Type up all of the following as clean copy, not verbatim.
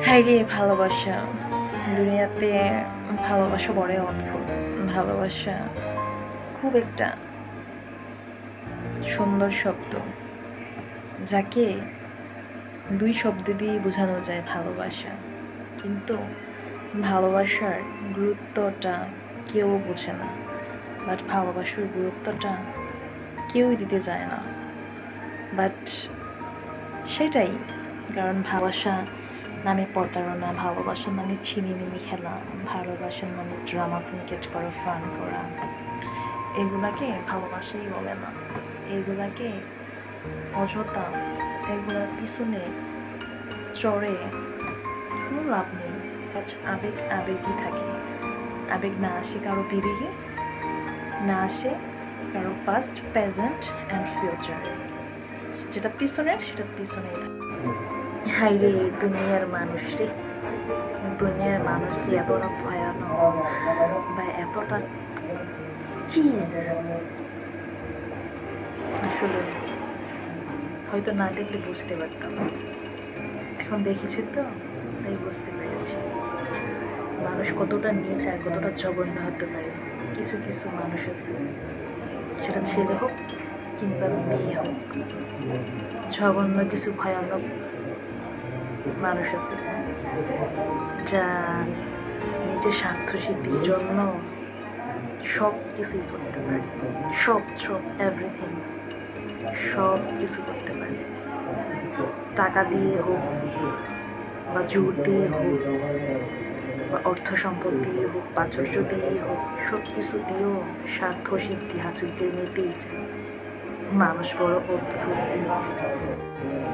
High রে ভালোবাসা। দুনিয়াতে ভালোবাসা বড়ই অদ্ভুত। ভালোবাসা খুব একটা সুন্দর শব্দ, যাকে দুই শব্দ দিয়েই বোঝানো যায় ভালোবাসা। কিন্তু ভালোবাসার গুরুত্বটা কেউ বোঝে না, বাট ভালোবাসার গুরুত্বটা কেউই দিতে চায় না। বাট সেটাই, কারণ ভালোবাসা নামে প্রতারণা, ভালোবাসার নামে ছিনিমিনি খেলা, ভালোবাসার নামে ড্রামা সিনকেট করা, ফান করা, এগুলাকে ভালোবাসাই বলে না। এগুলাকে অযথা, এগুলোর পিছনে চড়ে কোনো লাভ নেই। আবেগ আবেগই থাকে। আবেগ না আসে কারো বিবেকে, না আসে কারো ফার্স্ট, প্রেজেন্ট অ্যান্ড ফিউচার। যেটা পিছনের সেটা পিছনেই থাকে। হাই রে দুনিয়ার মানুষ রে, দুনিয়ার মানুষ যে এতটা ভয়ানক বা এতটা চিজ, আসলে হয়তো না দেখলে বুঝতে পারতাম। এখন দেখেছি তো, তাই বুঝতে পেরেছি মানুষ কতটা নিচ আর কতটা জঘন্য হতে পারে। কিছু কিছু মানুষ আছে, সেটা ছেলে হোক কিংবা মেয়ে হোক, জঘন্য কিছু ভয়ানক মানুষ আছে যা নিজের স্বার্থ সিদ্ধির জন্য সব কিছুই করতে পারে। সব এভরিথিং, সব কিছু করতে পারে। টাকা দিয়ে হোক বা জোর দিয়ে হোক বা অর্থ সম্পদ দিয়ে হোক, প্রাচুর্য দিয়ে হোক, সব কিছু দিয়েও স্বার্থ সিদ্ধি হাসিল করে নিতেই চায়। মানুষ বড় অদ্ভুত।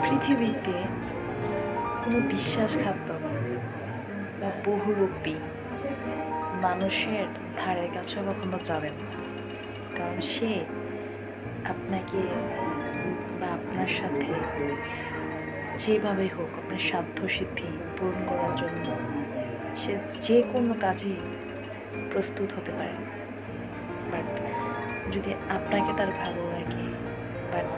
পৃথিবীতে কোনো বিশ্বাসঘাতক বা বহুরূপী মানুষের ধারের কাছেও কখনো যাবেন না, কারণ সে আপনাকে বা আপনার সাথে যেভাবে হোক আপনার সাধ্য সিদ্ধি পূরণ করার জন্য সে যে কোনো কাজে প্রস্তুত হতে পারে। বাট যদি আপনাকে তার ভালো লাগে, বাট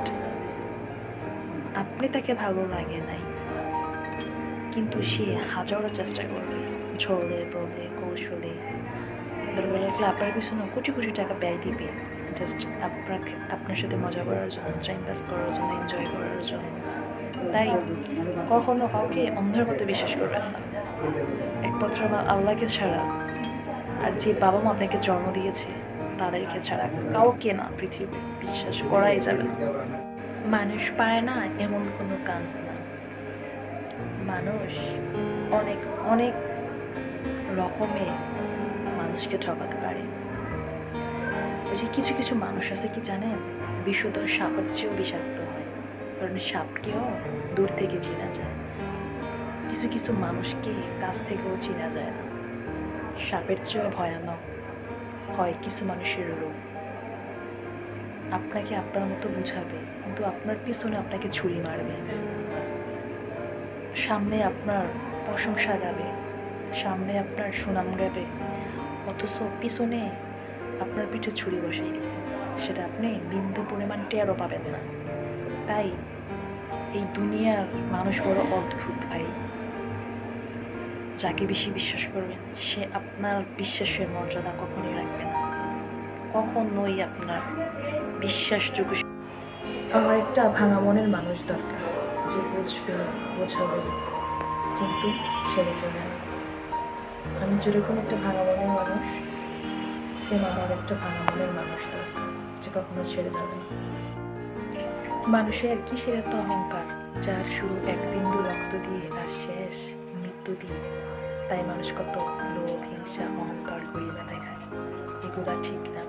আপনি তাকে ভালো লাগে নাই, কিন্তু সে হাজারো চেষ্টা করবে, ছলে বলে কৌশলে, দরকার লাগলে আপনার পিছনে কোটি কোটি টাকা ব্যয় দিবে জাস্ট আপনার সাথে মজা করার জন্য, টাইম পাস করার জন্য, এনজয় করার জন্য। তাই কখনো কাউকে অন্ধের মতো বিশ্বাস করবেন না, একমাত্র আমার আল্লাহকে ছাড়া আর যে বাবা মা আপনাকে জন্ম দিয়েছে তাদেরকে ছাড়া কাউকে না পৃথিবী বিশ্বাস করাই যাবে না। মানুষ পারে না এমন কোনো কাজ না। মানুষ অনেক অনেক রকমে মানুষকে ঠকাতে পারে। ওই যে কিছু কিছু মানুষ আছে কি জানেন, বিশুদ্ধ সাপের চেয়েও বিষাক্ত হয়, কারণ সাপকেও দূর থেকে চেনা যায়। কিছু কিছু মানুষকে কাছ থেকেও চেনা যায় না। সাপের চেয়েও ভয়ানক হয় কিছু মানুষের রোগ। আপনাকে আপনার মতো বুঝাবে, কিন্তু আপনার পিছনে আপনাকে ছুরি মারবে। সামনে আপনার প্রশংসা গাবে, সামনে আপনার সুনাম গাবে, অথচ পিছনে আপনার পিঠে ছুরি বসাই দিছে। সেটা আপনি বিন্দু পরিমাণ টেরও পাবেন না। তাই এই দুনিয়ার মানুষ বড় অদ্ভুত ভাই। যাকে বেশি বিশ্বাস করবেন সে আপনার বিশ্বাসের মর্যাদা কখনোই রাখবে না, কখনোই আপনার বিশ্বাসযোগ্য। আমার একটা ভাঙা মনের মানুষ দরকার, যে বুঝবে, বোঝাবে, কিন্তু ছেড়ে যাবে না। আমি যেরকম একটা ভাঙা মনের মানুষ, সে আমার একটা ভাঙা মনের মানুষ দরকার, যে কখনো ছেড়ে যাবে না। মানুষের কিসের এত অহংকার, যার শুরু এক বিন্দু রক্ত দিয়ে আর শেষ মৃত্যু দিয়ে। তাই মানুষ কত লোভ, হিংসা, অহংকার গরিমা দেখায়। এগুলা ঠিক না।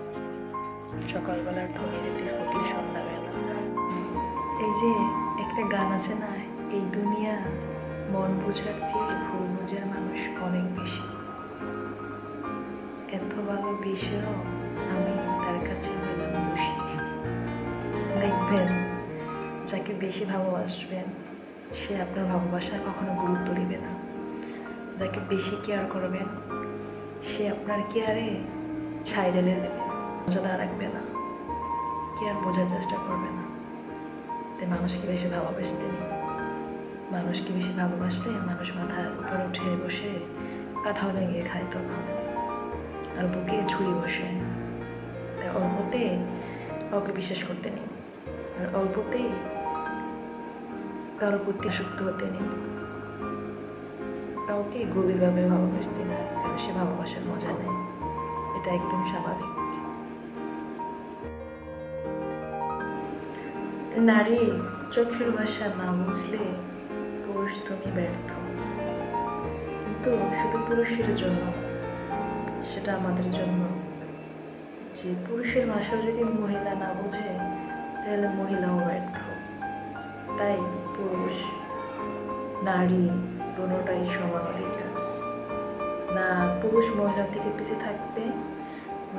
সকালবেলার ধনী রেতে ফকির সন্ধ্যাবেলা। এই যে একটা গান আছে না, এই দুনিয়া মন বোঝার চেয়ে ভুল বোঝার মানুষ অনেক বেশি। এত ভালো বিষয়ও আমি তার কাছে হইলাম দোষী। দেখবেন যাকে বেশি ভালোবাসবেন সে আপনার ভালোবাসার কখনো গুরুত্ব দিবে না। যাকে বেশি কেয়ার করবেন সে আপনার কেয়ারে ছাই ঢেলে দেবে, মর্যাদা রাখবে না, কেয়ার বোঝার চেষ্টা করবে না। তাই মানুষকে বেশি ভালোবাসতে নেই। মানুষকে বেশি ভালোবাসলে মানুষ মাথার উপর উঠে বসে কাঁঠাল ভেঙে খায় তখন, আর বুকে ছুরি বসে। তাই অল্পতে কাউকে বিশ্বাস করতে নেই, আর অল্পতে কারো প্রতি আসক্ত হতে নেই, কাউকে গভীরভাবে ভালোবাসতে নেই, কারণ সে ভালোবাসার মজা নেয়। এটা একদম স্বাভাবিক। নারীর চোখের ভাষা না বুঝলে পুরুষ তুমি ব্যর্থ। কিন্তু শুধু পুরুষের জন্য না, সেটা আমাদের জন্য। যে পুরুষের ভাষাও যদি মহিলা না বোঝে তাহলে মহিলাও ব্যর্থ। তাই পুরুষ নারী দুটোটাই সমান অধিকার। না পুরুষ মহিলার থেকে পিছিয়ে থাকবে,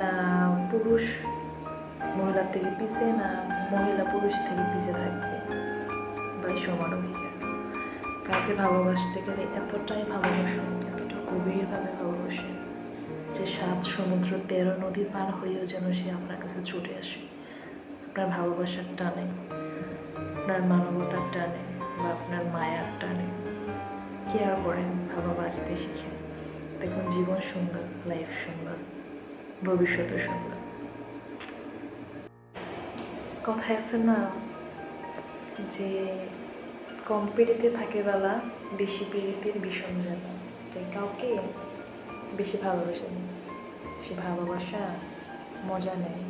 না পুরুষ মহিলার থেকে পিছিয়ে, না মহিলা পুরুষ থেকে পিছিয়ে থাকবে। বা সমান অধিকার। কাউকে ভালোবাসতে গেলে এতটাই ভালোবাসুন, এতটা গভীরভাবে ভালোবাসেন যে 7 সমুদ্র 13 নদী পার হয়েও যেন সে আপনার কাছে ছুটে আসে। আপনার ভালোবাসার টানে, আপনার মানবতার টানে, বা আপনার মায়ার টানে কেয়ার করেন, ভালোবাসতে শিখেন। দেখুন জীবন সুন্দর, লাইফ সুন্দর, ভবিষ্যৎও সুন্দর। কথায় আছে না যে কম পিড়িতে থাকে বেলা, বেশি পিড়িতের বিষম জ্বালা। তাই কাউকে বেশি ভালোবাসেন, সে ভালোবাসা মজা নেয়,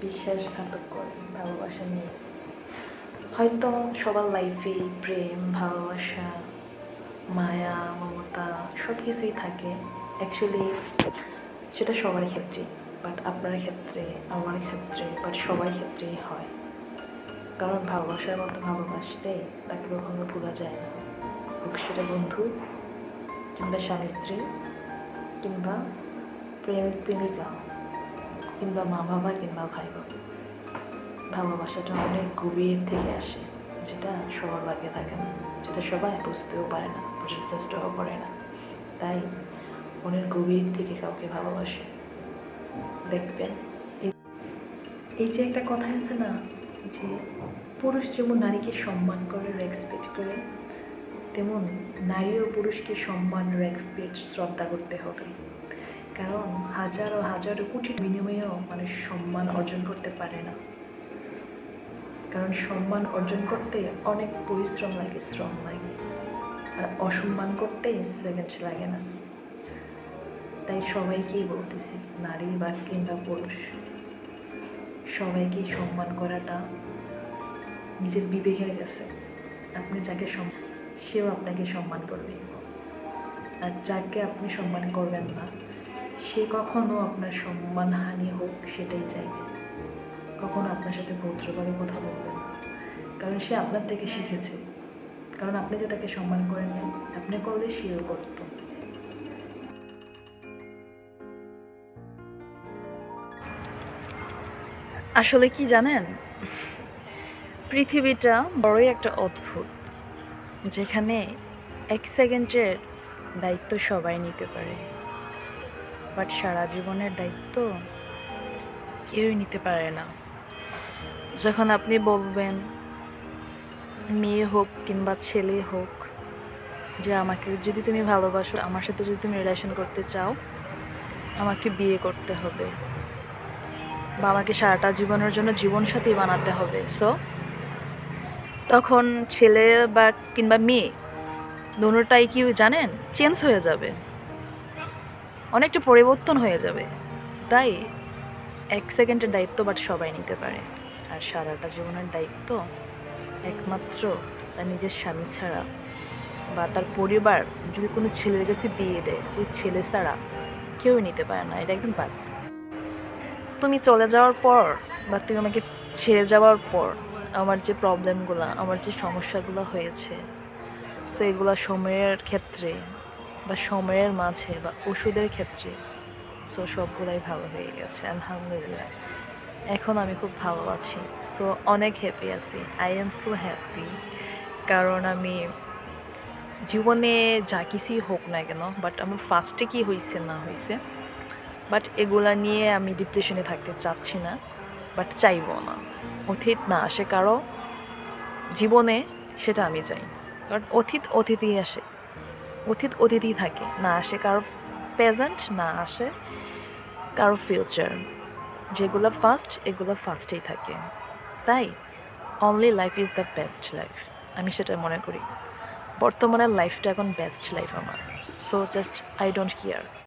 বিশ্বাসঘাতক করে, ভালোবাসা নেই। হয়তো সবার লাইফে প্রেম, ভালোবাসা, মায়া, মমতা সব কিছুই থাকে অ্যাকচুয়ালি, সেটা সবার ক্ষেত্রে। বাট আপনার ক্ষেত্রে, আমার ক্ষেত্রে, বাট সবার ক্ষেত্রেই হয়। কারণ ভালোবাসার মতো ভালোবাসতে তাকে কখনো ভোলা যায় না, হোক সেটা বন্ধু, কিংবা স্বামী স্ত্রী, কিংবা প্রেমিক প্রেমিকা, কিংবা মা বাবা, কিংবা ভাই বোন। ভালোবাসাটা অনেক গভীর থেকে আসে, যেটা সবার ভাগ্যে থাকে না, যেটা সবাই বুঝতেও পারে না, বোঝার চেষ্টাও করে না। তাই অনেক গভীর থেকে কাউকে ভালোবাসে। দেখবেন এই যে একটা কথা আছে না যে পুরুষ যেমন নারীকে সম্মান করে, রেসপেক্ট করে, তেমন নারীও পুরুষকে সম্মান, রেসপেক্ট, শ্রদ্ধা করতে হবে। কারণ হাজারো হাজারো কোটির বিনিময়েও মানুষ সম্মান অর্জন করতে পারে না। কারণ সম্মান অর্জন করতে অনেক পরিশ্রম লাগে, শ্রম লাগে, আর অসম্মান করতে সেকেন্ড লাগে না। তাই সবাইকেই বলতেছি, নারী বা কিংবা পুরুষ, সবাইকেই সম্মান করাটা নিজের বিবেকের কাছে। আপনি যাকে সেও আপনাকে সম্মান করবে, আর যাকে আপনি সম্মান করবেন না সে কখনো আপনার সম্মানহানি হোক সেটাই চাইবে, কখনো আপনার সাথে ভদ্রভাবে কথা বলবে না। কারণ সে আপনার থেকে শিখেছে, কারণ আপনি যে তাকে সম্মান করেন না, আপনি করলে সেও করত। আসলে কি জানেন, পৃথিবীটা বড়ই একটা অদ্ভুত, যেখানে 1 সেকেন্ডের দায়িত্ব সবাই নিতে পারে, বাট সারা জীবনের দায়িত্ব কেউই নিতে পারে না। যখন আপনি বলবেন, মেয়ে হোক কিংবা ছেলে হোক, যে আমাকে যদি তুমি ভালোবাসো, আমার সাথে যদি তুমি রিলেশন করতে চাও, আমাকে বিয়ে করতে হবে, বা আমাকে সারাটা জীবনের জন্য জীবনসাথী বানাতে হবে। সো তখন ছেলে বা কিংবা মেয়ে দুটোটাই কি জানেন, চেঞ্জ হয়ে যাবে, অনেকটা পরিবর্তন হয়ে যাবে। তাই 1 সেকেন্ডের দায়িত্ব বাট সবাই নিতে পারে, আর সারাটা জীবনের দায়িত্ব একমাত্র তার নিজের স্বামী ছাড়া, বা তার পরিবার যদি কোনো ছেলের কাছে বিয়ে দেয়, ওই ছেলে ছাড়া কেউ নিতে পারে না। এটা একদম বাস্তব। তুমি চলে যাওয়ার পর, বা তুমি আমাকে ছেড়ে যাওয়ার পর আমার যে প্রবলেমগুলো, আমার যে সমস্যাগুলো হয়েছে, সো এগুলো সময়ের ক্ষেত্রে বা সময়ের মাঝে বা ওষুধের ক্ষেত্রে সো সবগুলাই ভালো হয়ে গেছে, আলহামদুলিল্লাহ। এখন আমি খুব ভালো আছি, সো অনেক হ্যাপি আছি। আই এম সো হ্যাপি, কারণ আমি জীবনে যা কিছুই হোক না কেন, বাট আমার ফার্স্টে কী হয়েছে না হয়েছে, বাট এগুলা নিয়ে আমি ডিপ্রেশনে থাকতে চাচ্ছি না, বাট চাইবো না। অতীত না আসে কারো জীবনে, সেটা আমি চাই। কারণ অতীত অতীতই আসে, অতীত অতীতই থাকে, না আসে কারো প্রেজেন্ট, না আসে কারো ফিউচার। যেগুলো ফার্স্ট এগুলো ফার্স্টেই থাকে। তাই only life is the best life, আমি সেটা মনে করি। বর্তমানের লাইফটা এখন বেস্ট লাইফ আমার। So just I don't care.